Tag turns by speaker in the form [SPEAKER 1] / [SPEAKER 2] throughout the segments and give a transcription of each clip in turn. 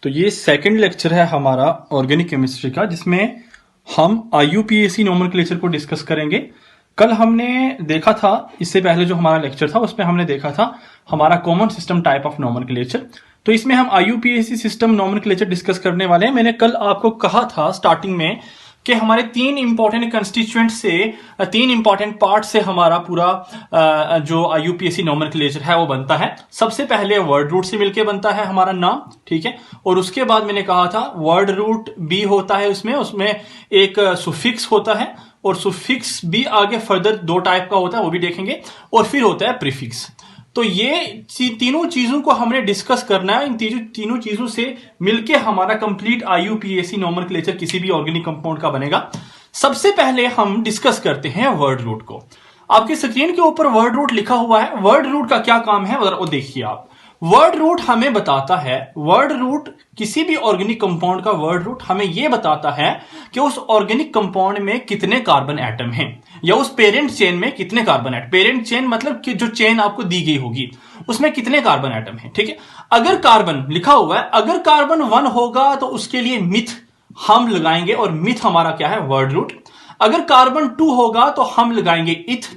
[SPEAKER 1] तो ये second lecture है हमारा ऑर्गेनिक केमिस्ट्री का, जिसमें हम IUPAC नोमेनक्लेचर को डिस्कस करेंगे। कल हमने देखा था, इससे पहले जो हमारा लेक्चर था उसमें हमने देखा था हमारा common system type of nomenclature. तो इसमें हम IUPAC सिस्टम नोमेनक्लेचर डिस्कस करने वाले हैं। मैंने कल आपको कहा था स्टार्टिंग में कि हमारे तीन इंपॉर्टेंट कंस्टिट्यूएंट से, तीन इंपॉर्टेंट पार्ट से हमारा पूरा जो IUPAC नोमेनक्लेचर है वो बनता है। सबसे पहले वर्ड रूट से मिलके बनता है हमारा नाम, ठीक है। और उसके बाद मैंने कहा था वर्ड रूट बी होता है, उसमें एक सुफिक्स होता है, और सुफिक्स भी आगे फर्दर दो टाइप का होता है, वो भी देखेंगे। और फिर होता है प्रीफिक्स। तो ये तीनों चीजों को हमने डिस्कस करना है। इन तीनों चीजों से मिलके हमारा कंप्लीट IUPAC नोमेनक्लेचर किसी भी ऑर्गेनिक कंपाउंड का बनेगा। सबसे पहले हम डिस्कस करते हैं वर्ड रूट को। आपकी स्क्रीन के ऊपर वर्ड रूट लिखा हुआ है। वर्ड रूट का क्या काम है वो देखिए आप। वर्ड रूट हमें बताता है, वर्ड रूट किसी भी ऑर्गेनिक कंपाउंड का वर्ड रूट हमें यह बताता है कि उस ऑर्गेनिक कंपाउंड में कितने कार्बन एटम हैं, या उस पेरेंट चेन में कितने कार्बन एटम। पेरेंट चेन मतलब कि जो चेन आपको दी गई होगी उसमें कितने कार्बन एटम हैं, ठीक है। अगर कार्बन लिखा हुआ है, अगर कार्बन 1 होगा तो उसके लिए मिथ हम लगाएंगे, और मिथ हमारा क्या है, वर्ड रूट। अगर कार्बन 2 होगा तो हम लगाएंगे इथ।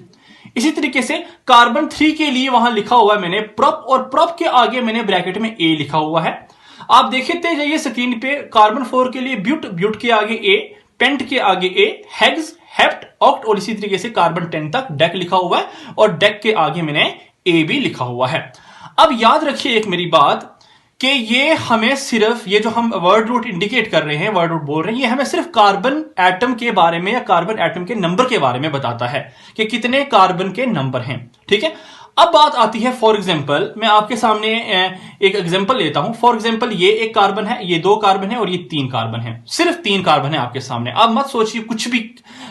[SPEAKER 1] इसी तरीके से कार्बन 3 के लिए वहां लिखा हुआ है मैंने प्रोप, और प्रोप के आगे मैंने ब्रैकेट में ए लिखा हुआ है। आप देखते जाइए स्क्रीन पे। कार्बन 4 के लिए ब्यूट, ब्यूट के आगे ए, पेंट के आगे ए, हेक्स, हेप्ट, ऑक्ट, और इसी तरीके से कार्बन 10 तक डेक लिखा हुआ है, और डेक के आगे मैंने ए भी लिखा हुआ है। अब याद रखिए एक मेरी बात कि ये हमें सिर्फ, ये जो हम वर्ड रूट इंडिकेट कर रहे हैं, वर्ड रूट बोल रहे हैं, ये हमें सिर्फ कार्बन एटम के बारे में या कार्बन एटम के नंबर के बारे में बताता है कि कितने कार्बन के नंबर हैं, ठीक है। अब बात आती है, फॉर एग्जांपल मैं आपके सामने एक एग्जांपल लेता हूं। फॉर एग्जांपल ये एक कार्बन है, ये 2 कार्बन है, और ये 3 कार्बन है। सिर्फ 3 कार्बन है आपके सामने। अब मत सोचिए कुछ भी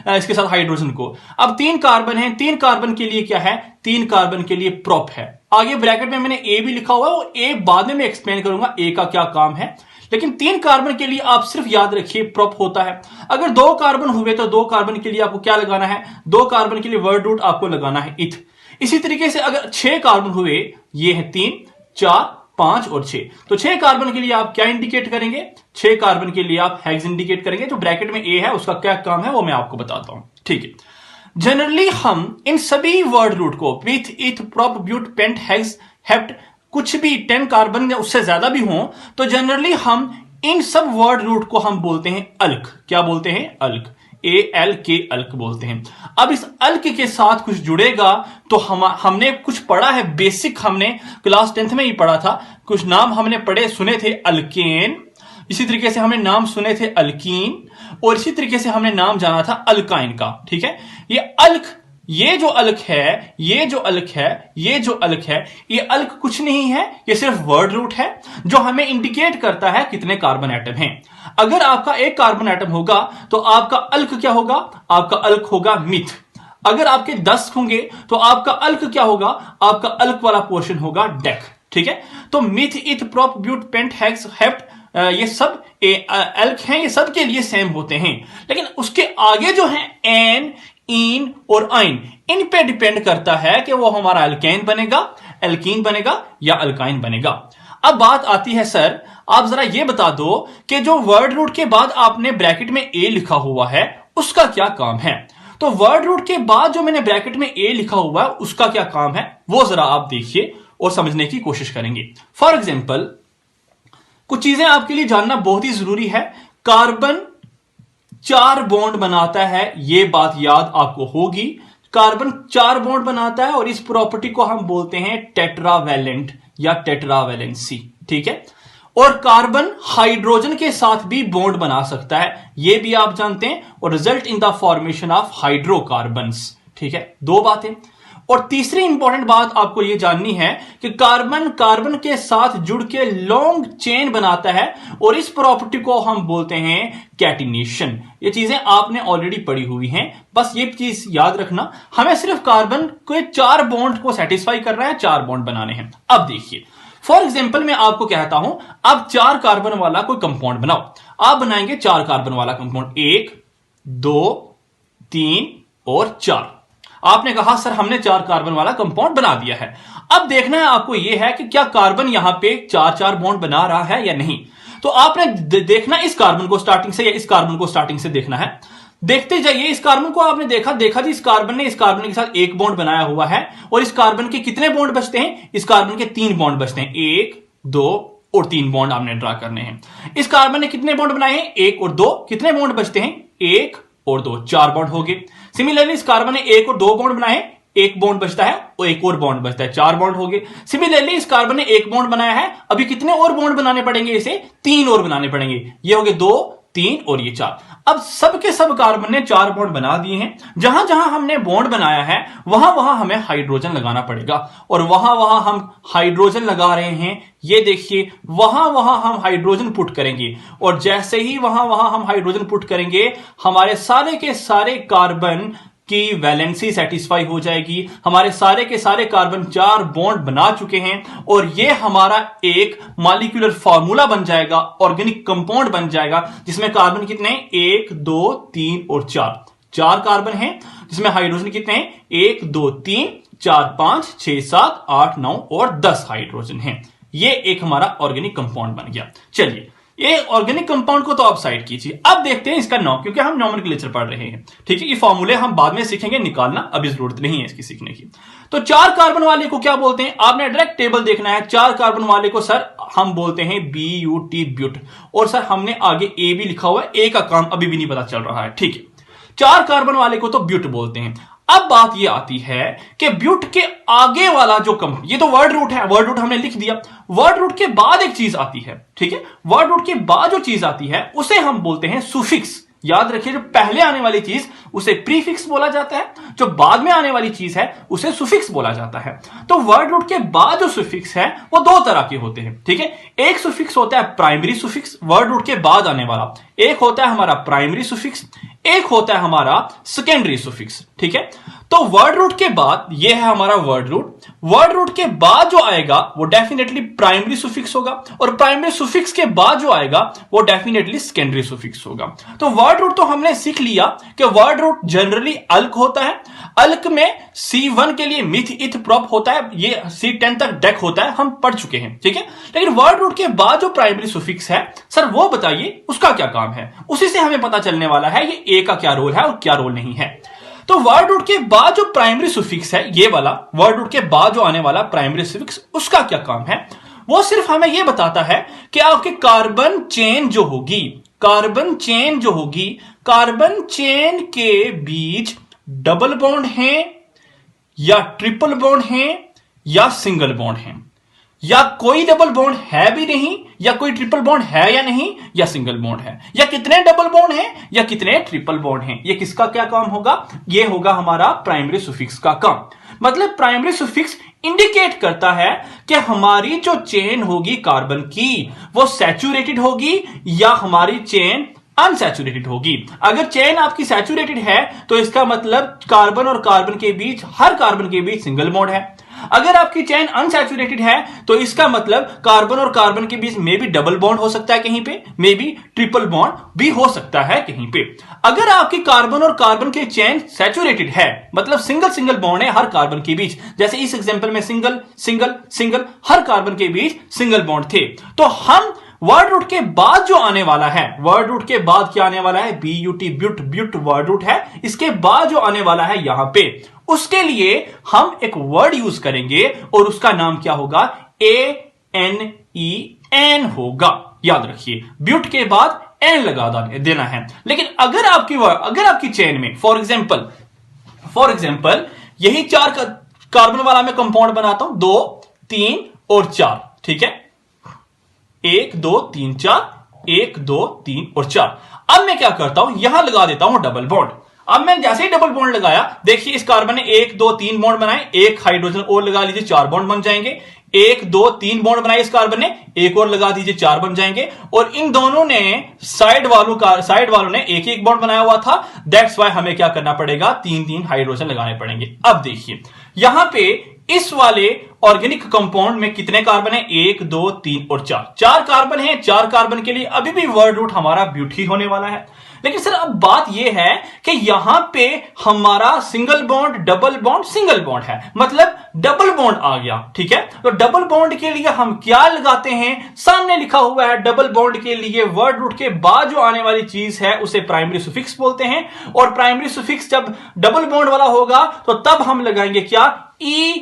[SPEAKER 1] इसके साथ हाइड्रोजन को। अब 3 कार्बन है, 3 कार्बन के लिए क्या है, 3 कार्बन के लिए प्रोप है। आगे ब्रैकेट में मैंने ए भी लिखा हुआ है, और ए बाद में मैं एक्सप्लेन करूंगा ए का क्या काम है। लेकिन 3 कार्बन के लिए आप सिर्फ याद रखिए प्रोप होता है। अगर 2 कार्बन हुए तो 2 कार्बन के लिए आपको क्या लगाना है, 2 कार्बन के लिए वर्ड रूट आपको लगाना है इथ। इसी तरीके से अगर 6 कार्बन हुए, ये है 3, 4, 5 और 6, तो 6 कार्बन के लिए आप क्या इंडिकेट करेंगे, 6 कार्बन के लिए आप हेक्स इंडिकेट करेंगे। जो ब्रैकेट में ए है उसका क्या काम है वो मैं आपको बताता हूं, ठीक है। जनरली हम इन सभी वर्ड रूट को विथ, eth, prop, but, pent, hex, hept, कुछ भी 10 कार्बन या उससे ज्यादा भी हो, तो जनरली हम इन सब वर्ड रूट को हम बोलते हैं अल्क। क्या बोलते हैं, अल्क, ALK अल्क बोलते हैं। अब इस अल्क के साथ कुछ जुड़ेगा तो हमने कुछ पढ़ा है, बेसिक हमने क्लास 10th में ही पढ़ा था। कुछ नाम हमने पढ़े सुने थे, अल्केन, इसी तरीके से हमने नाम सुने थे अल्कीन, और इसी तरीके से हमने नाम जाना था अल्काइन का, ठीक है। ये अल्क, ये जो अल्क है, ये जो अल्क है, ये जो अल्क है, ये अल्क कुछ नहीं है, ये सिर्फ वर्ड रूट है जो हमें इंडिकेट करता है कितने कार्बन एटम हैं। अगर आपका एक कार्बन एटम होगा तो आपका अल्क क्या होगा, आपका अल्क होगा मिथ। अगर आपके 10 होंगे तो आपका अल्क क्या होगा, आपका अल्क वाला पोर्शन होगा डेक, ठीक है। तो meth, eth, prop, but, pent, hex, hept, ये सब अल्क हैं, ये सब के लिए सेम होते हैं। लेकिन उसके आगे जो है एन, इन और आइन, इन पे डिपेंड करता है कि वो हमारा अल्केन बनेगा, एल्कीन बनेगा या अल्काइन बनेगा। अब बात आती है, सर आप जरा ये बता दो कि जो वर्ड रूट के बाद आपने ब्रैकेट में ए लिखा हुआ है उसका क्या काम है। तो वर्ड रूट के बाद जो मैंने ब्रैकेट में ए लिखा हुआ है उसका क्या काम है वो जरा आप देखिए और समझने की कोशिश करेंगे। फॉर एग्जाम्पल कुछ चीजें आपके लिए जानना बहुत ही जरूरी है। कार्बन 4 बॉन्ड बनाता है, ये बात याद आपको होगी। कार्बन 4 बॉन्ड बनाता है, और इस प्रॉपर्टी को हम बोलते हैं टेट्रावैलेंट या टेट्रावैलेंसी, ठीक है। और कार्बन हाइड्रोजन के साथ भी बॉन्ड बना सकता है, ये भी आप जानते हैं, और result in the formation of hydrocarbons, ठीक है। 2 बातें। और तीसरी इंपॉर्टेंट बात आपको यह जाननी है कि कार्बन कार्बन के साथ जुड़ के लॉन्ग चेन बनाता है, और इस प्रॉपर्टी को हम बोलते हैं कैटिनेशन। ये चीजें आपने ऑलरेडी पढ़ी हुई हैं, बस ये चीज याद रखना। हमें सिर्फ कार्बन के 4 बॉन्ड को सेटिस्फाई करना है, 4 बॉन्ड बनाने हैं। अब देखिए, फॉर एग्जाम्पल मैं आपको कहता हूं अब 4 कार्बन वाला कोई कंपाउंड बनाओ। आप बनाएंगे 4 कार्बन वाला कंपाउंड, 1, 2, 3 और 4। आपने कहा सर हमने 4 कार्बन वाला कंपाउंड बना दिया है। अब देखना है आपको यह है कि क्या कार्बन यहां पे 4-4 बॉन्ड बना रहा है या नहीं। तो आपने देखना इस कार्बन को स्टार्टिंग से या इस कार्बन को स्टार्टिंग से देखना है। देखते जाइए, इस कार्बन को आपने देखा जी, इस कार्बन ने इस कार्बन के साथ 1 बॉन्ड बनाया हुआ है और इस कार्बन के कितने बॉन्ड बचते हैं, इस कार्बन के 3 बॉन्ड बचते हैं, 1 2 और 3 बॉन्ड आपने ड्रा करने हैं। इस कार्बन ने कितने बॉन्ड बनाए हैं, 1 और 2, कितने बॉन्ड बचते हैं, 1 और 2, 4 बॉन्ड हो गए। सिमिलरली इस कार्बन ने 1 और 2 बॉन्ड बनाए हैं, 1 बॉन्ड बचता है और 1 और बॉन्ड बचता है, 4 बॉन्ड हो गए। सिमिलरली इस कार्बन ने 1 बॉन्ड बनाया है, अभी कितने और बॉन्ड बनाने पड़ेंगे, इसे 3 और बनाने पड़ेंगे, ये हो गए 2 3 और ये 4। अब सबके सब कार्बन ने 4 बॉन्ड बना दिए हैं। जहां जहां हमने बॉन्ड बनाया है वहां वहां हमें हाइड्रोजन लगाना पड़ेगा और वहां वहां हम हाइड्रोजन लगा रहे हैं। ये देखिए, वहां वहां हम हाइड्रोजन पुट करेंगे और जैसे ही वहां वहां हम हाइड्रोजन पुट करेंगे हमारे सारे के सारे कार्बन की वैलेंसी सेटिस्फाई हो जाएगी। हमारे सारे के सारे कार्बन 4 बॉन्ड बना चुके हैं और ये हमारा एक मॉलिक्यूलर फार्मूला बन जाएगा, ऑर्गेनिक कंपाउंड बन जाएगा, जिसमें कार्बन कितने हैं, 1 2 3 और 4 कार्बन हैं, जिसमें हाइड्रोजन कितने हैं, 1 2 3 4 5 6 7 8 9 और 10 हाइड्रोजन हैं। ये एक हमारा ऑर्गेनिक कंपाउंड बन गया। चलिए, ये ऑर्गेनिक कंपाउंड को तो आप साइड कीजिए, अब देखते हैं इसका नाम, क्योंकि हम नोमेनक्लेचर पढ़ रहे हैं, ठीक है। ये फॉर्मूले हम बाद में सीखेंगे निकालना, अभी जरूरत नहीं है इसकी सीखने की। तो 4 कार्बन वाले को क्या बोलते हैं, आपने डायरेक्ट टेबल देखना है। 4 कार्बन वाले को सर हम बोलते हैं BUT, ब्यूट। और सर हमने आगे A भी लिखा हुआ है, A का काम अभी भी नहीं पता चल रहा है, ठीक है। 4 कार्बन वाले को तो ब्यूट बोलते हैं। अब बात यह आती है कि ब्यूट के आगे वाला जो ये तो वर्ड रूट है, वर्ड रूट हमने लिख दिया। वर्ड रूट के बाद एक चीज आती है, ठीक है। वर्ड रूट के बाद जो चीज आती है उसे हम बोलते हैं सुफिक्स। याद रखिए, जो पहले आने वाली चीज उसे प्रीफिक्स बोला जाता है, जो बाद में आने वाली चीज है उसे सुफिक्स बोला जाता है। तो वर्ड रूट के बाद जो सुफिक्स है वो 2 तरह के होते हैं, ठीक है। एक सुफिक्स होता है प्राइमरी सुफिक्स, वर्ड रूट के बाद आने वाला। एक होता है हमारा प्राइमरी सुफिक्स, एक होता है हमारा सेकेंडरी सुफिक्स, ठीक है। तो वर्ड रूट के बाद ये है हमारा वर्ड रूट। वर्ड रूट के बाद जो आएगा वो डेफिनेटली प्राइमरी सुफिक्स होगा और प्राइमरी सुफिक्स के बाद जो आएगा वो डेफिनेटली सेकेंडरी सुफिक्स होगा। तो वर्ड रूट तो हमने सीख लिया कि वर्ड रूट जनरली अल्क होता है। अल्क में C1 के लिए मिथ इथ प्रोप होता है, ये C10 तक डेक होता है, हम पढ़ चुके हैं, ठीक है। लेकिन वर्ड रूट के बाद जो प्राइमरी सुफिक्स है सर वो बताइए उसका क्या काम है, उसी से हमें पता चलने वाला है ये A का क्या रोल है और क्या रोल नहीं है। तो वर्ड रूट के बाद जो प्राइमरी सुफिक्स है, ये वाला वर्ड रूट के बाद जो आने वाला प्राइमरी सुफिक्स, उसका क्या काम है, वो सिर्फ हमें ये बताता है कि आपके कार्बन चेन जो होगी, कार्बन चेन जो होगी, कार्बन चेन के बीच डबल बॉन्ड है या ट्रिपल बॉन्ड है या सिंगल बॉन्ड है, या कोई डबल बॉन्ड है भी नहीं, या कोई ट्रिपल बॉन्ड है या नहीं, या सिंगल बॉन्ड है, या कितने डबल बॉन्ड हैं या कितने ट्रिपल बॉन्ड हैं। ये किसका क्या काम होगा, ये होगा हमारा प्राइमरी सुफिक्स का काम। मतलब प्राइमरी सुफिक्स इंडिकेट करता है कि हमारी जो चेन होगी कार्बन की वो सैचुरेटेड होगी या हमारी चेन अनसैचुरेटेड होगी। अगर चेन आपकी सैचुरेटेड है तो इसका मतलब कार्बन और कार्बन के बीच, हर कार्बन के बीच सिंगल बॉन्ड है। अगर आपकी चेन अनसैचुरेटेड है तो इसका मतलब कार्बन और कार्बन के बीच मे भी डबल बॉन्ड हो सकता है कहीं पे, मे भी ट्रिपल बॉन्ड भी हो सकता है कहीं पे। अगर आपकी कार्बन और कार्बन की चेन सैचुरेटेड है, मतलब सिंगल सिंगल बॉन्ड है हर कार्बन के बीच, जैसे इस एग्जांपल में सिंगल सिंगल सिंगल, हर कार्बन के बीच सिंगल बॉन्ड थे, तो हम वर्ड रूट के बाद जो आने वाला है, वर्ड रूट के बाद क्या आने वाला है, BUT, but, but word root है, इसके बाद जो आने वाला है यहां पे, उसके लिए हम एक वर्ड यूज करेंगे और उसका नाम क्या होगा, ANEN होगा। याद रखिए, ब्यूट के बाद एन लगा देना है। लेकिन अगर आपकी चेन में फॉर एग्जाम्पल यही 4 कार्बन वाला मैं कंपाउंड बनाता हूं, 2 3 और 4, ठीक है, 1 2 3 4, 1 2 3 और 4। अब मैं क्या करता हूं, यहां लगा देता हूं डबल बॉन्ड। अब मैंने जैसे ही डबल बॉन्ड लगाया, देखिए इस कार्बन ने 1 2 3 बॉन्ड बनाए, एक हाइड्रोजन और लगा लीजिए, 4 बॉन्ड बन जाएंगे। 1 2 3 बॉन्ड बनाए इस कार्बन ने, एक और लगा दीजिए, 4 बन जाएंगे। और इन दोनों ने साइड वालों ने एक एक बॉन्ड बनाया हुआ था, दैट्स वाई हमें क्या करना पड़ेगा, 3 हाइड्रोजन लगाने पड़ेंगे। अब देखिए यहां पे इस वाले ऑर्गेनिक कंपाउंड में कितने कार्बन है, 1 2 3 और 4 कार्बन है। 4 कार्बन के लिए अभी भी वर्ड रूट हमारा ब्यूट ही होने वाला है। लेकिन सर अब बात यह है कि यहां पे हमारा single bond double bond single bond है, मतलब डबल बॉन्ड आ गया। ठीक है, तो डबल बॉन्ड के लिए हम क्या लगाते हैं, सामने लिखा हुआ है डबल बॉन्ड के लिए वर्ड रूट के बाद जो आने वाली चीज है उसे प्राइमरी सुफिक्स बोलते हैं, और प्राइमरी सुफिक्स जब डबल बॉन्ड वाला होगा तो तब हम लगाएंगे क्या, इन,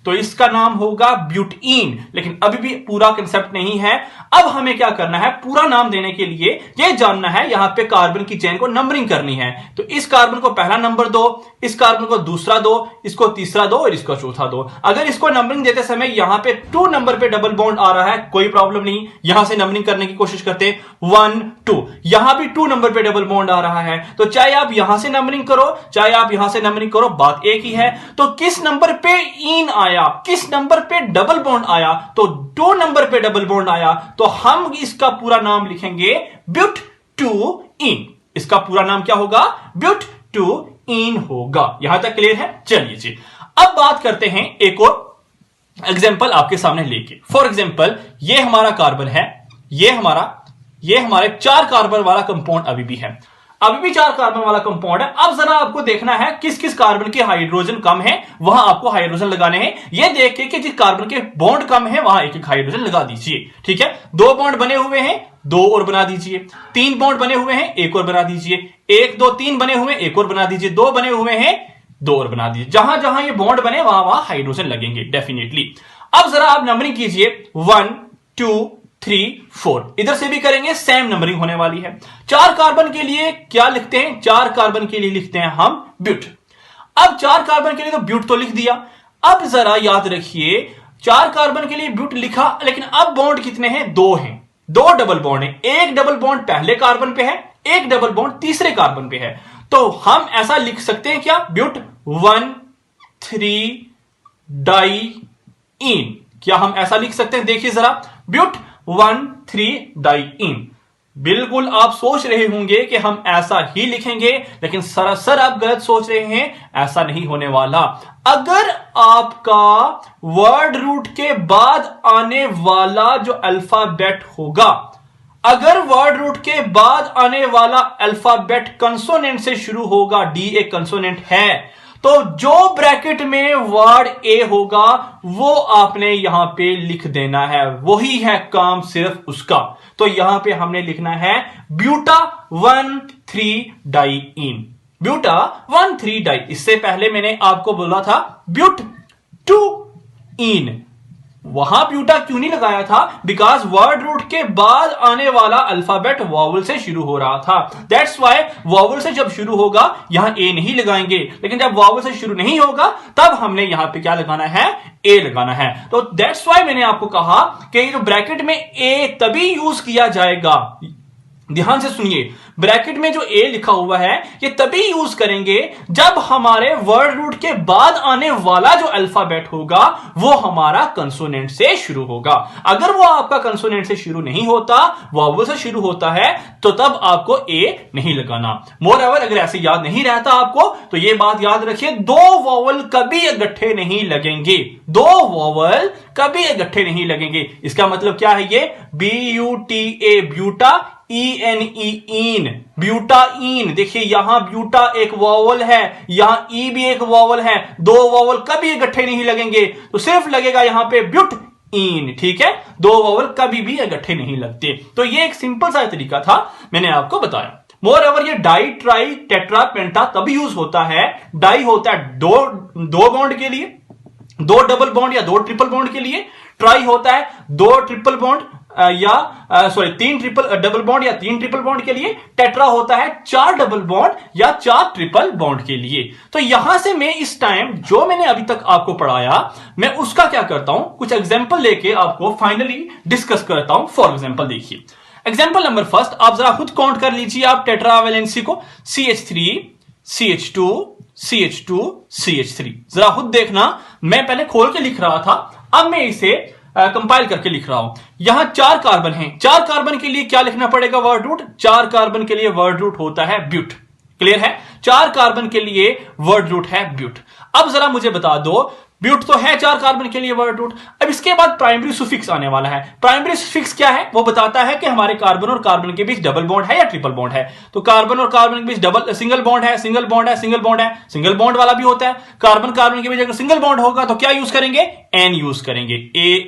[SPEAKER 1] तो इसका नाम होगा ब्यूटीन। लेकिन अभी भी पूरा कंसेप्ट नहीं है। अब हमें क्या करना है, पूरा नाम देने के लिए यह जानना है यहां पे कार्बन की चेन को नंबरिंग करनी है। तो इस कार्बन को पहला नंबर दो, इस कार्बन को दूसरा दो, इसको तीसरा दो और इसको चौथा दो। अगर इसको नंबरिंग देते समय यहां पे 2 नंबर पे डबल बॉन्ड आ रहा है, कोई प्रॉब्लम नहीं, यहां से नंबरिंग करने की कोशिश करते 1 2, यहां भी 2 नंबर पे डबल बॉन्ड आ रहा है, तो चाहे आप यहां से नंबरिंग करो चाहे आप यहां से नंबरिंग करो, बात एक ही है। तो किस नंबर पे इन आया, किस नंबर पे डबल बॉन्ड आया, तो 2 नंबर पे डबल बॉन्ड आया, तो हम इसका पूरा नाम लिखेंगे ब्यूट टू इन। इसका पूरा नाम क्या होगा, ब्यूट टू इन होगा। यहां तक क्लियर है? चलिए जी, अब बात करते हैं एक और एग्जांपल आपके सामने लेके। फॉर एग्जांपल ये हमारा कार्बन है, ये हमारे 4 कार्बन वाला कंपाउंड अभी भी है, अभी भी 4 कार्बन वाला कंपाउंड है। अब जरा आपको देखना है किस किस कार्बन के हाइड्रोजन कम है, वहां आपको हाइड्रोजन लगाने हैं। यह देख के कि जिस कार्बन के बॉन्ड कम है वहां एक एक हाइड्रोजन लगा दीजिए। ठीक है, 2 बॉन्ड बने हुए हैं, 2 और बना दीजिए। 3 बॉन्ड बने हुए हैं, 1 और बना दीजिए। 1 2 3 बने हुए हैं, 1 और बना दीजिए। 2 बने हुए हैं, 2 और बना दीजिए। जहां जहां ये बॉन्ड बने वहां वहां हाइड्रोजन लगेंगे डेफिनेटली। अब जरा आप नंबरिंग कीजिए 1 2 3 4, इधर से भी करेंगे, सेम नंबरिंग होने वाली है। 4 कार्बन के लिए क्या लिखते हैं, 4 कार्बन के लिए लिखते हैं हम ब्यूट। अब 4 कार्बन के लिए तो ब्यूट तो लिख दिया। अब जरा याद रखिए 4 कार्बन के लिए ब्यूट लिखा, लेकिन अब बॉन्ड कितने हैं, 2 हैं, 2 डबल बॉन्ड है। एक डबल बॉन्ड पहले कार्बन पे है, एक डबल बॉन्ड तीसरे कार्बन पे है। तो हम ऐसा लिख सकते हैं क्या, ब्यूट 1 3 डाई इन। क्या हम ऐसा लिख सकते हैं, देखिए जरा, ब्यूट 1 3 डाई इन। बिल्कुल आप सोच रहे होंगे कि हम ऐसा ही लिखेंगे, लेकिन सरासर आप गलत सोच रहे हैं, ऐसा नहीं होने वाला। अगर आपका वर्ड रूट के बाद आने वाला जो अल्फाबेट होगा, अगर वर्ड रूट के बाद आने वाला अल्फाबेट कंसोनेंट से शुरू होगा, डी एक कंसोनेंट है, तो जो ब्रैकेट में वर्ड ए होगा वो आपने यहां पे लिख देना है, वही है काम सिर्फ उसका। तो यहां पे हमने लिखना है ब्यूटा 1 3 डाई इन, ब्यूटा 1 3 डाई। इससे पहले मैंने आपको बोला था ब्यूट 2 इन, वहां ब्यूटा क्यों नहीं लगाया था, बिकॉज वर्ड रूट के बाद आने वाला अल्फाबेट वॉवल से शुरू हो रहा था। दैट्स वाई वॉवल से जब शुरू होगा यहां ए नहीं लगाएंगे, लेकिन जब वॉवल से शुरू नहीं होगा तब हमने यहां पे क्या लगाना है, ए लगाना है। तो दैट्स वाई मैंने आपको कहा कि जो ब्रैकेट में ए तभी यूज किया जाएगा, ध्यान से सुनिए, ब्रैकेट में जो ए लिखा हुआ है ये तभी यूज करेंगे जब हमारे वर्ड रूट के बाद आने वाला जो अल्फाबेट होगा वो हमारा कंसोनेंट से शुरू होगा। अगर वो आपका कंसोनेंट से शुरू नहीं होता, वॉवल से शुरू होता है, तो तब आपको ए नहीं लगाना। मोर एवर अगर ऐसे याद नहीं रहता आपको तो ये बात याद रखिए, 2 वॉवल कभी इकट्ठे नहीं लगेंगे, 2 वॉवल कभी इकट्ठे नहीं लगेंगे। इसका मतलब क्या है, ये BUTA ब्यूटा, ENE इन, ब्यूटाइन। देखिए यहां ब्यूटा एक वॉवल है, यहां ई भी एक वॉवल है, 2 वॉवल कभी इकट्ठे नहीं लगेंगे, तो सिर्फ लगेगा यहां पे ब्यूट इन। ठीक है, 2 वॉवल कभी भी इकट्ठे नहीं लगते। तो ये एक सिंपल सा तरीका था, मैंने आपको बताया। मोर ओवर ये डाई ट्राई टेट्रा पेंटा तभी यूज होता है, डाई होता है 2 बॉन्ड के लिए, 2 डबल बॉन्ड या 2 ट्रिपल बॉन्ड के लिए, ट्राई होता है 2 ट्रिपल बॉन्ड या 3 ट्रिपल डबल बॉन्ड या 3 ट्रिपल बॉन्ड के लिए, टेट्रा होता है 4 डबल बॉन्ड या 4 ट्रिपल बॉन्ड के लिए। तो यहां से मैं इस टाइम जो मैंने अभी तक आपको पढ़ाया, मैं उसका क्या करता हूं, कुछ एग्जांपल लेके आपको फाइनली डिस्कस करता हूं। फॉर एग्जांपल देखिए, एग्जांपल नंबर फर्स्ट, आप जरा खुद काउंट कर लीजिए आप टेट्रा वैलेंसी को, CH3 CH2 CH2 CH3, जरा खुद देखना। मैं पहले खोल के लिख रहा था, अब मैं इसे कंपाइल करके लिख रहा हूं। यहां 4 कार्बन हैं, 4 कार्बन के लिए क्या लिखना पड़ेगा, वर्ड रूट। 4 कार्बन के लिए वर्ड रूट होता है ब्यूट, क्लियर है, 4 कार्बन के लिए वर्ड रूट है ब्यूट। अब जरा मुझे बता दो ब्यूट तो है 4 कार्बन के लिए वर्ड रूट। अब इसके बाद प्राइमरी सुफिक्स आने वाला है। प्राइमरी सुफिक्स क्या है? वो बताता है कि हमारे कार्बन और कार्बन के बीच डबल बॉन्ड है या ट्रिपल बॉन्ड है। तो कार्बन और कार्बन के बीच डबल सिंगल बॉन्ड है, सिंगल बॉन्ड है, सिंगल बॉन्ड है, सिंगल बॉन्ड वाला भी होता है। कार्बन कार्बन के बीच अगर सिंगल बॉन्ड होगा तो क्या यूज करेंगे? एन यूज करेंगे,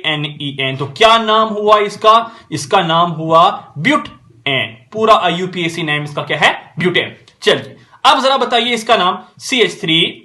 [SPEAKER 1] ANEN। तो क्या नाम हुआ इसका? इसका नाम हुआ ब्यूट एन। पूरा IUPAC नेम इसका क्या है? ब्यूटेन। चलिए अब जरा बताइए इसका नाम CH3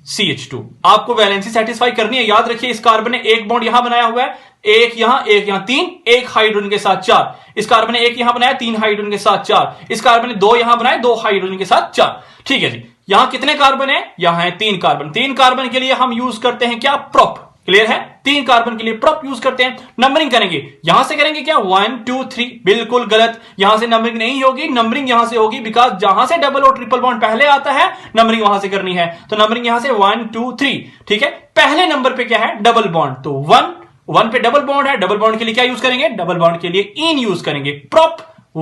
[SPEAKER 1] CH2। आपको वैलेंसी सेटिस्फाई करनी है। याद रखिए इस कार्बन ने एक बॉन्ड यहां बनाया हुआ है, एक यहां 3, एक हाइड्रोजन के साथ 4। इस कार्बन ने एक यहां बनाया 3 हाइड्रोजन के साथ 4। इस कार्बन ने 2 यहां बनाए 2 हाइड्रोजन के साथ 4। ठीक है जी। यहां कितने कार्बन है? यहां है 3 कार्बन। 3 कार्बन के लिए हम यूज करते हैं क्या? प्रोप। क्लियर है? 3 कार्बन के लिए प्रोप यूज करते हैं। नंबरिंग करेंगे, यहां से करेंगे क्या? 1 2 3। बिल्कुल गलत। यहां से नंबरिंग नहीं होगी, नंबरिंग यहां से होगी, बिकॉज जहां से डबल और ट्रिपल बॉन्ड पहले आता है नंबरिंग वहां से करनी है। तो नंबरिंग यहां से 1 2 3। ठीक है। पहले नंबर पे क्या है? Double bond. तो 1 पे डबल बॉन्ड है। डबल बॉन्ड के लिए क्या यूज करेंगे? डबल बॉन्ड के लिए इन यूज करेंगे। प्रोप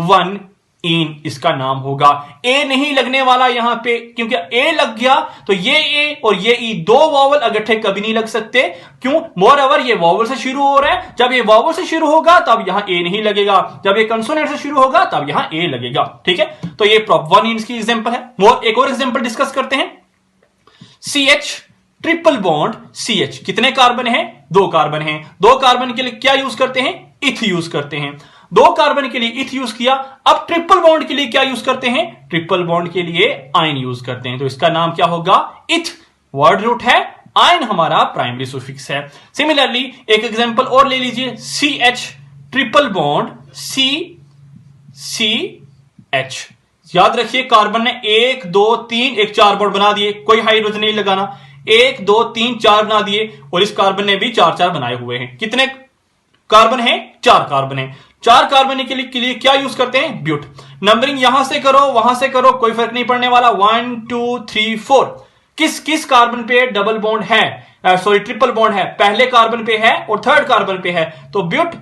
[SPEAKER 1] 1 इन इसका नाम होगा। ए नहीं लगने वाला यहां पे, क्योंकि ए लग गया तो ये ए और ये ई दो वॉवल अगट्ठे कभी नहीं लग सकते। क्यों? मोर ओवर ये वॉवल से शुरू हो रहा है। जब ये वॉवल से शुरू होगा तब यहां ए नहीं लगेगा, जब ये कंसोनेंट से शुरू होगा तब यहां ए लगेगा। ठीक है। तो ये प्रॉप 1 इन की एग्जांपल है। एक और एग्जांपल डिस्कस करते हैं। CH triple bond CH। कितने कार्बन है? 2 कार्बन है। 2 कार्बन के लिए क्या यूज करते हैं? इथ यूज करते हैं। 2 कार्बन के लिए इथ यूज किया। अब ट्रिपल बॉन्ड के लिए क्या यूज करते हैं? ट्रिपल बॉन्ड के लिए आयन यूज करते हैं। तो इसका नाम क्या होगा? इथ वर्ड रूट है, आयन हमारा प्राइमरी सुफिक्स है। सिमिलरली एक एग्जांपल और ले लीजिए। CH triple bond CH। याद रखिए कार्बन ने 1 2 3 एक 4 बॉन्ड बना दिए, कोई हाइड्रोजन नहीं लगाना। 1 2 3 4 बना दिए और इस कार्बन ने भी 4 बनाए हुए हैं। कितने कार्बन है? 4 कार्बन है। 4 कार्बन के लिए क्या यूज करते हैं? ब्यूट। नंबरिंग यहां से करो वहां से करो, कोई फर्क नहीं पड़ने वाला। 1 2 3 4। किस कार्बन पे डबल बॉन्ड है? सॉरी ट्रिपल बॉन्ड है? पहले कार्बन पे है और थर्ड कार्बन पे है। तो ब्यूट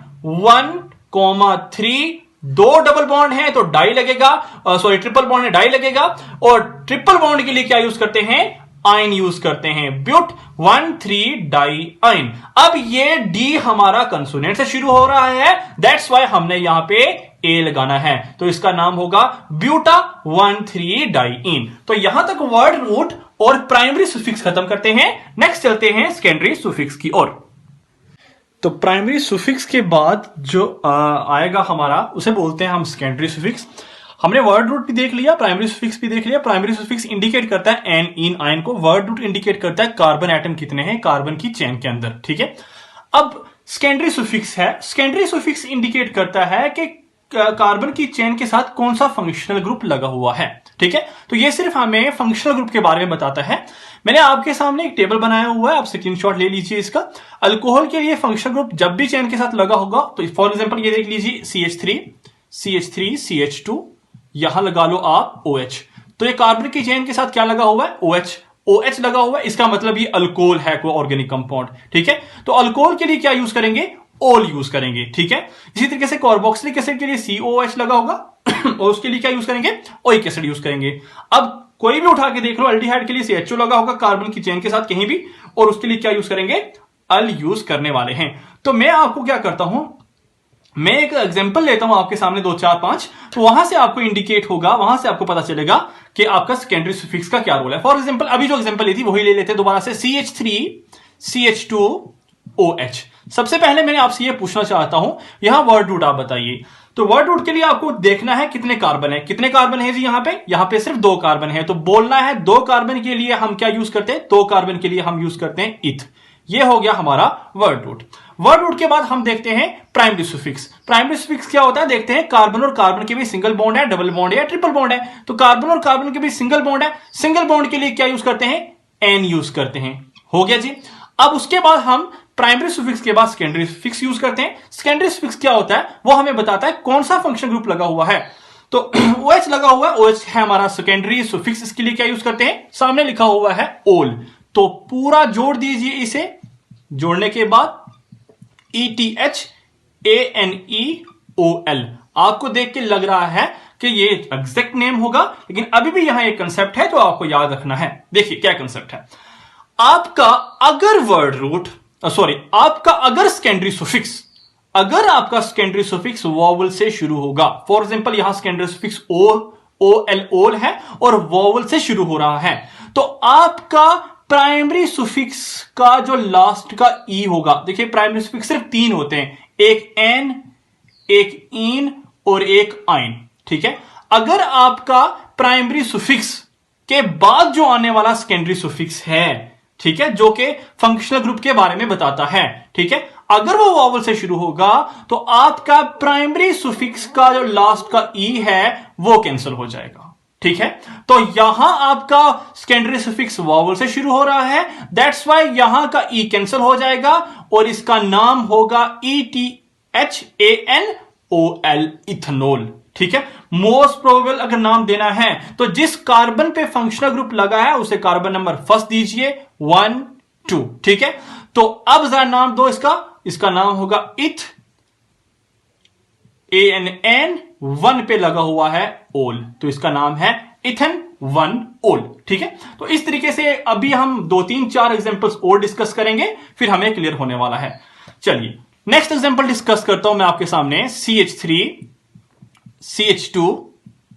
[SPEAKER 1] 1,3 2 डबल बॉन्ड है तो डाई लगेगा, सॉरी ट्रिपल बॉन्ड है डाई लगेगा। और ट्रिपल बॉन्ड के लिए क्या यूज करते हैं? आयन यूज करते हैं। But 1 3 di ion. अब ये डी हमारा कंसोनेंट से शुरू हो रहा है, दैट्स वाई हमने यहां पे ए लगाना है। तो इसका नाम होगा ब्यूटा 1 3 डाई इन। तो यहां तक वर्ड रूट और प्राइमरी सुफिक्स खत्म करते हैं। नेक्स्ट चलते हैं सेकेंडरी सुफिक्स की ओर। तो प्राइमरी सुफिक्स के बाद जो आएगा हमारा उसे बोलते हैं हम सेकेंडरी सुफिक्स। हमने वर्ड रूट भी देख लिया, प्राइमरी सुफिक्स भी देख लिया। प्राइमरी सुफिक्स इंडिकेट करता है एन इन आयन को, वर्ड रूट इंडिकेट करता है कार्बन एटम कितने हैं कार्बन की चेन के अंदर। ठीक है। अब सेकेंडरी सुफिक्स है, सेकेंडरी सुफिक्स इंडिकेट करता है कि कार्बन की चेन के साथ कौन सा फंक्शनल ग्रुप लगा हुआ है। ठीक है। तो ये सिर्फ हमें फंक्शनल ग्रुप के बारे में बताता है। मैंने आपके सामने एक टेबल बनाया हुआ है, आप स्क्रीनशॉट ले लीजिए इसका। अल्कोहल के लिए फंक्शनल ग्रुप जब भी चेन के साथ लगा होगा, तो फॉर एग्जांपल ये देख लीजिए CH3 CH2, यहां लगा लो आप OH। तो ये कार्बन की चेन के साथ क्या लगा हुआ है? OH लगा हुआ है। इसका मतलब ये अल्कोहल है, कोई ऑर्गेनिक कंपाउंड। ठीक है। तो अल्कोहल के लिए क्या यूज करेंगे? ओल यूज करेंगे। ठीक है। इसी तरीके से कार्बोक्सिलिक एसिड के लिए COOH लगा होगा और उसके लिए क्या यूज करेंगे? ओइक एसिड यूज करेंगे। अब कोई भी उठा के देख लो, एल्डिहाइड के लिए CHO लगा होगा कार्बन की चेन के साथ कहीं भी, और उसके लिए क्या यूज करेंगे? अल यूज करने वाले हैं। तो मैं आपको क्या करता हूं, मैं एक एग्जांपल लेता हूं आपके सामने 2 4 5, तो वहां से आपको इंडिकेट होगा, वहां से आपको पता चलेगा कि आपका सेकेंडरी सुफिक्स का क्या रोल है। फॉर एग्जांपल अभी जो एग्जांपल ली थी वही ले लेते हैं दोबारा से। CH3 CH2 OH। सबसे पहले मैंने आपसे ये पूछना चाहता हूं, यहां वर्ड रूट आप बताइए। तो वर्ड रूट के लिए आपको देखना है कितने कार्बन है। कितने कार्बन है जी? यहां पे सिर्फ 2 कार्बन है। तो बोलना है 2 कार्बन के लिए हम क्या यूज करते हैं? 2 कार्बन के लिए हम यूज करते हैं इथ। ये हो गया हमारा वर्ड रूट। वर्ड रूट के बाद हम देखते हैं प्राइमरी सुफिक्स। प्राइमरी सुफिक्स क्या होता है देखते हैं। कार्बन और कार्बन के बीच सिंगल बॉन्ड है, डबल बॉन्ड है या ट्रिपल बॉन्ड है। तो कार्बन और कार्बन के बीच सिंगल बॉन्ड है, सिंगल बॉन्ड के लिए क्या यूज करते हैं? एन यूज करते हैं। हो गया जी। अब उसके बाद हम प्राइमरी सुफिक्स के बाद सेकेंडरी सुफिक्स यूज करते हैं। सेकेंडरी सुफिक्स क्या होता है? वो हमें बताता है कौन सा फंक्शन ग्रुप लगा हुआ है। तो OH लगा हुआ है, OH है हमारा सेकेंडरी सुफिक्स। इसके लिए क्या यूज करते हैं? सामने लिखा हुआ है ओल। तो पूरा जोड़ दीजिए इसे। जोड़ने के बाद ETHANEOL। आपको देख के लग रहा है कि ये एग्जैक्ट नेम होगा, लेकिन अभी भी यहां एक कंसेप्ट है जो आपको याद रखना है। देखिए क्या कंसेप्ट है। आपका अगर वर्ड रूट आपका अगर सेकेंडरी सुफिक्स, अगर आपका सेकेंडरी सुफिक्स वॉवल से शुरू होगा, फॉर एग्जांपल यहां सेकेंडरी सुफिक्स ओल है और वॉवल से शुरू हो रहा है, तो आपका प्राइमरी सुफिक्स का जो लास्ट का ई होगा, देखिए प्राइमरी सुफिक्स सिर्फ 3 होते हैं, एक एन, एक इन और एक आइन, ठीक है। अगर आपका प्राइमरी सुफिक्स के बाद जो आने वाला सेकेंडरी सुफिक्स है, ठीक है, जो कि फंक्शनल ग्रुप के बारे में बताता है, ठीक है, अगर वो वॉवल से शुरू होगा तो आपका प्राइमरी सुफिक्स का जो लास्ट का ई है वो कैंसिल हो जाएगा, ठीक है। तो यहां आपका सेकेंडरी सुफिक्स वॉवल से शुरू हो रहा है, दैट्स वाई यहां का ई कैंसिल हो जाएगा और इसका नाम होगा ETHANOL, इथेनॉल, ठीक है। मोस्ट प्रोबेबल अगर नाम देना है तो जिस कार्बन पे फंक्शनल ग्रुप लगा है उसे कार्बन नंबर फर्स्ट दीजिए 1 2, ठीक है। तो अब जरा नाम दो इसका नाम होगा इथ, ANN 1 पे लगा हुआ है ओल, तो इसका नाम है इथेन 1 ओल, ठीक है। तो इस तरीके से अभी हम 2 3 4 एग्जांपल्स और डिस्कस करेंगे, फिर हमें क्लियर होने वाला है। चलिए नेक्स्ट एग्जांपल डिस्कस करता हूं मैं आपके सामने, CH3 CH2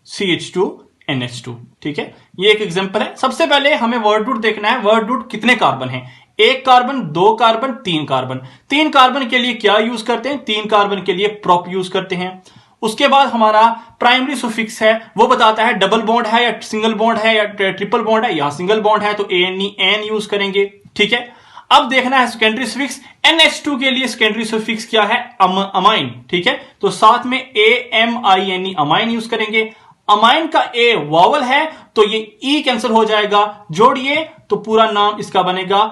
[SPEAKER 1] CH2 NH2, ठीक है। ये एक एग्जांपल है। सबसे पहले हमें वर्ड रूट देखना है, वर्ड रूट कितने कार्बन हैं, 1 कार्बन, 2 कार्बन, 3 कार्बन। 3 कार्बन के लिए क्या यूज करते हैं, 3 कार्बन के लिए प्रोप यूज करते हैं। उसके बाद हमारा प्राइमरी सुफिक्स है, वो बताता है डबल बॉन्ड है या सिंगल बॉन्ड है या ट्रिपल बॉन्ड है, या सिंगल बॉन्ड है तो ANEN यूज करेंगे, ठीक है। अब देखना है सेकेंडरी सुफिक्स, NH2 के लिए सेकेंडरी सुफिक्स क्या है, अमाइन, ठीक है, तो साथ में AMINE अमाइन यूज करेंगे। अमाइन का ए वॉवल है तो ये ई कैंसिल हो जाएगा, जोड़िए तो पूरा नाम इसका बनेगा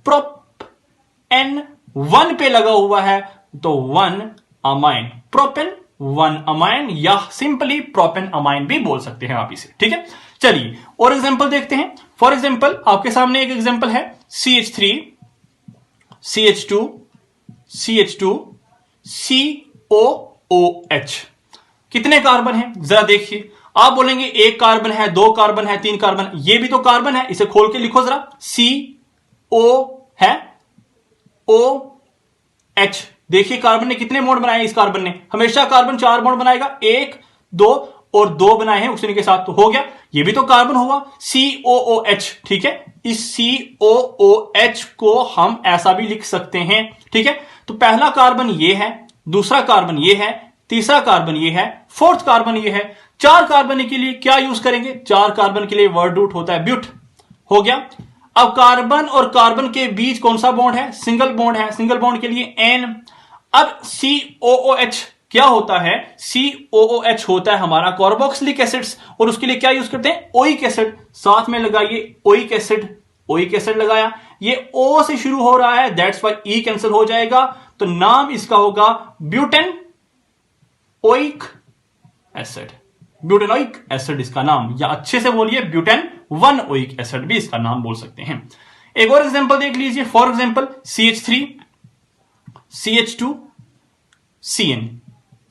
[SPEAKER 1] प्रोपेन, 1 पे लगा हुआ है तो 1 अमाइन, प्रोपेन 1 अमाइन, या सिंपली प्रोपेन अमाइन भी बोल सकते हैं आप इसे, ठीक है। चलिए और एग्जांपल देखते हैं। फॉर एग्जांपल आपके सामने एक एग्जांपल है CH3 CH2 CH2 COOH। कितने कार्बन हैं जरा देखिए, आप बोलेंगे 1 कार्बन है, 2 कार्बन है, 3 कार्बन, ये भी तो कार्बन है, इसे खोल के लिखो जरा, CO है OH। देखिए कार्बन ने कितने बॉन्ड बनाए, इस कार्बन ने हमेशा कार्बन 4 बॉन्ड बनाएगा, 1 2 और 2 बनाए हैं उसी के साथ, तो हो गया, ये भी तो कार्बन हुआ COOH, ठीक है। इस COOH को हम ऐसा भी लिख सकते हैं, ठीक है। तो पहला कार्बन ये है, दूसरा कार्बन ये है, तीसरा कार्बन ये है, फोर्थ कार्बन ये है। 4 कार्बन के लिए क्या यूज करेंगे, 4 कार्बन के लिए वर्ड रूट होता है ब्यूट, हो गया। अब कार्बन और कार्बन के बीच कौन सा बॉन्ड है, सिंगल बॉन्ड है, सिंगल बॉन्ड के लिए N। अब COOH क्या होता है, COOH होता है हमारा कार्बोक्सिलिक एसिड्स, और उसके लिए क्या यूज करते हैं, ओइक एसिड, साथ में लगाइए ओइक एसिड, ओइक एसिड लगाया, ये O से शुरू हो रहा है, दैट्स व्हाई ई कैंसिल हो जाएगा, तो नाम इसका होगा butane oic acid, butanoic acid इसका नाम, या अच्छे से बोलिए ब्यूटेन 1 ओइक एसिड भी इसका नाम बोल सकते हैं। एक और एग्जांपल देख लीजिए, for example CH3 CH2 CN,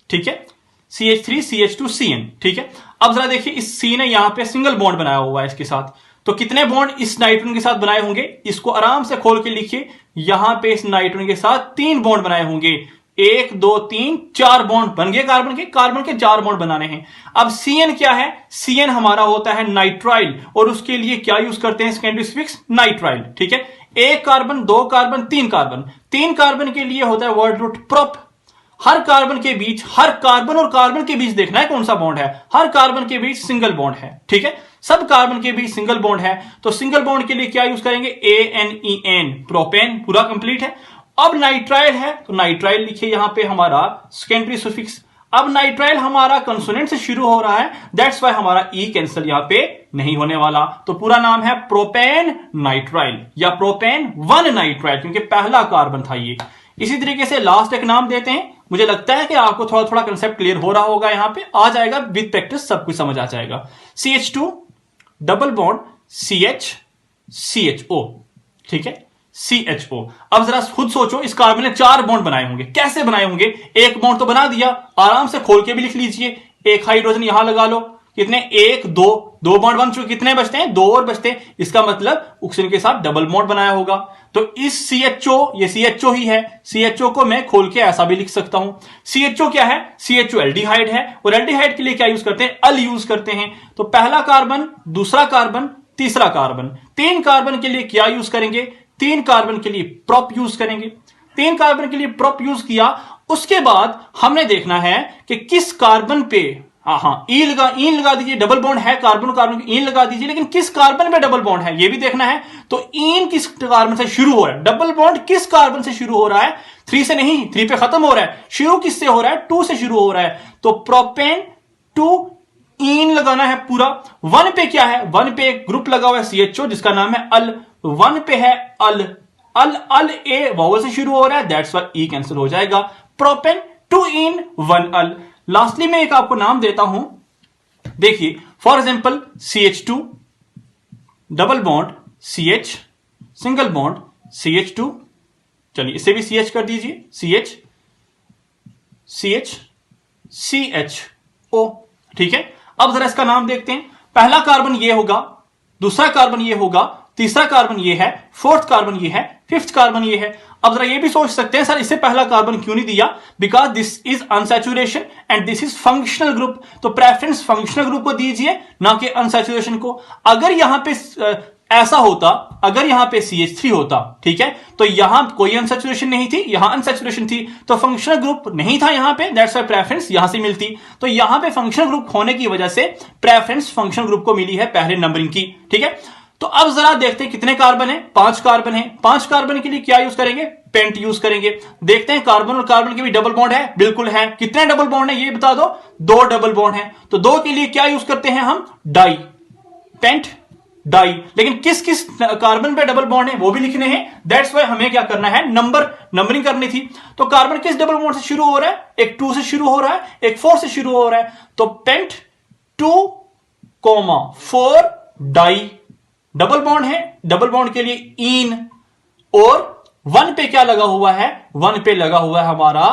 [SPEAKER 1] ठीक है, CH3 CH2 CN, ठीक है। अब जरा देखिए इस C ने यहां पे सिंगल बॉन्ड बनाया हुआ है इसके साथ, तो कितने बॉन्ड इस नाइट्रोजन के साथ बनाए होंगे, इसको आराम से खोल के लिखिए, यहां पे इस नाइट्रोजन के साथ 3 बॉन्ड बनाए होंगे, 1 2 3 4 बॉन्ड बन गए कार्बन के 4 बॉन्ड बनाने हैं। अब CN क्या है, CN हमारा होता है नाइट्राइल, और उसके लिए क्या यूज करते हैं सेकेंडरी सुफिक्स नाइट्राइल, ठीक है। 1 कार्बन, 2 कार्बन, 3 कार्बन, 3 कार्बन के लिए होता है वर्ड रूट प्रोप। हर कार्बन के बीच, हर कार्बन और कार्बन के बीच देखना है कौन सा बॉन्ड है, हर कार्बन के बीच सिंगल बॉन्ड है, ठीक है, सब कार्बन के बीच सिंगल बॉन्ड है, तो सिंगल बॉन्ड के लिए क्या यूज करेंगे, ANEN, प्रोपेन, पूरा कंप्लीट है। अब नाइट्राइल है तो नाइट्राइल लिखिए यहां पे हमारा सेकेंडरी सुफिक्स। अब नाइट्राइल हमारा कंसोनेंट से शुरू हो रहा है, दैट्स वाई हमारा ई कैंसिल यहां पे नहीं होने वाला, तो पूरा नाम है प्रोपेन नाइट्राइल या प्रोपेन 1 नाइट्राइल, क्योंकि पहला कार्बन था ये। इसी तरीके से लास्ट एक नाम देते हैं, मुझे लगता है कि आपको थोड़ा थोड़ा कंसेप्ट क्लियर हो रहा होगा, यहां पे आ जाएगा, विद प्रैक्टिस सब कुछ समझ आ जाएगा। CH2 double bond CH CHO, ठीक है, CHO। अब जरा खुद सोचो, इस कार्बन ने 4 बॉन्ड बनाए होंगे, कैसे बनाए होंगे, 1 बॉन्ड तो बना दिया, आराम से खोल के भी लिख लीजिए, 1 हाइड्रोजन यहां लगा लो, कितने, एक, दो बॉन्ड बन चुके, कितने बचते हैं, दो और बचते हैं। इसका मतलब ऑक्सीजन के साथ डबल बॉन्ड बनाया होगा। तो इस CHO, ये CHO ही है, CHO को मैं खोल के ऐसा भी लिख सकता हूं। CHO क्या है, CHO एल्डिहाइड है, और एल्डिहाइड के लिए क्या यूज करते हैं, अल यूज करते हैं। तो पहला कार्बन, दूसरा कार्बन, तीसरा कार्बन, 3 कार्बन के लिए क्या यूज करेंगे, 3 कार्बन के लिए प्रोप यूज करेंगे। 3 कार्बन के लिए प्रोप यूज किया, उसके बाद हमने देखना है कि किस कार्बन पे, ईन लगा दीजिए, डबल बॉन्ड है, कार्बन कार्बन ईन लगा दीजिए, लेकिन किस कार्बन पे डबल बॉन्ड है ये भी देखना है। तो ईन किस कार्बन से शुरू हो रहा है, डबल बॉन्ड किस कार्बन से शुरू हो रहा है, 3 से नहीं, 3 पे खत्म हो रहा है, शुरू किससे हो रहा है, 2 से शुरू हो रहा है। तो प्रोपेन 2 ईन लगाना है पूरा। 1 पे क्या है, 1 पे एक ग्रुप लगा हुआ है CHO जिसका नाम है अल, 1 पे है अल, अल ए वावल से शुरू हो रहा है, दैट्स व्हाई ई कैंसिल हो जाएगा। प्रोपेन 2 इन 1 अल। लास्टली मैं एक आपको नाम देता हूं, देखिए for example CH2 double bond CH, single bond CH2, चलिए इसे भी CH कर दीजिए, CH CHO, ठीक है। अब जरा इसका नाम देखते हैं, पहला कार्बन ये होगा, दूसरा कार्बन ये होगा, तीसरा कार्बन ये है, फोर्थ कार्बन ये है, फिफ्थ कार्बन ये है। अब जरा ये भी सोच सकते हैं सर इससे पहला कार्बन क्यों नहीं दिया, because this is unsaturation and this is functional group. तो प्रेफरेंस फंक्शनल ग्रुप को दीजिए, ना कि अनसैचुरेशन को। अगर यहां पे ऐसा होता, अगर यहां पे CH3 होता, ठीक है, तो यहां कोई अनसैचुरेशन नहीं थी, यहां अनसैचुरेशन थी, तो फंक्शनल ग्रुप नहीं था यहां पे, दैट्स व्हाई प्रेफरेंस यहां से मिलती। तो यहां पे फंक्शनल ग्रुप होने की वजह से प्रेफरेंस फंक्शनल ग्रुप को मिली है पहले नंबरिंग की, ठीक है। तो अब जरा देखते हैं कितने कार्बन है, 5 कार्बन है। 5 कार्बन के लिए क्या यूज करेंगे, पेंट यूज करेंगे। देखते हैं कार्बन और कार्बन के भी डबल बॉन्ड है, बिल्कुल है। कितने डबल बॉन्ड है ये बता दो, 2 डबल बॉन्ड है। तो 2 के लिए क्या यूज करते हैं हम, डाई, पेंट डाई। लेकिन किस किस कार्बन पे डबल बॉन्ड है वो भी लिखने हैं, दैट्स व्हाई हमें क्या करना है, नंबरिंग करनी थी। तो कार्बन किस डबल बॉन्ड से शुरू हो रहा है, एक 2 से शुरू हो रहा है, एक 4 से शुरू हो रहा है। तो पेंट 2, 4 डाई, डबल बॉन्ड है, डबल बॉन्ड के लिए ईन, और 1 पे क्या लगा हुआ है, 1 पे लगा हुआ है हमारा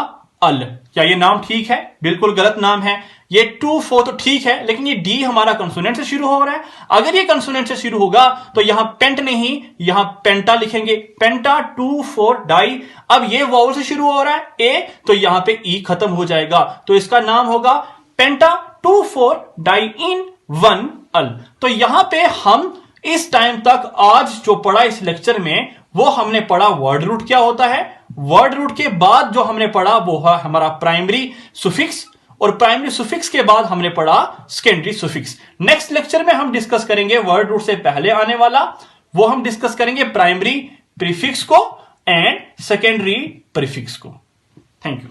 [SPEAKER 1] अल। क्या ये नाम ठीक है, बिल्कुल गलत नाम है। ये 2, 4 तो ठीक है, लेकिन ये डी हमारा कंसोनेंट से शुरू हो रहा है। अगर ये कंसोनेंट से शुरू होगा तो यहां पेंट नहीं, यहां पेंटा लिखेंगे, पेंटा 2, 4 डाई। अब ये वावल से शुरू हो रहा है ए, तो यहां पे ई खत्म हो जाएगा, तो इसका नाम होगा पेंटा 2, 4 डाई इन 1 अल। तो यहां पे हम इस टाइम तक आज जो पढ़ा इस लेक्चर में, वो हमने पढ़ा वर्ड रूट क्या होता है। वर्ड रूट के बाद जो हमने पढ़ा वो है हमारा प्राइमरी सुफिक्स, और प्राइमरी सुफिक्स के बाद हमने पढ़ा सेकेंडरी सुफिक्स। नेक्स्ट लेक्चर में हम डिस्कस करेंगे वर्ड रूट से पहले आने वाला, वो हम डिस्कस करेंगे प्राइमरी प्रीफिक्स को एंड सेकेंडरी प्रीफिक्स को। Thank you.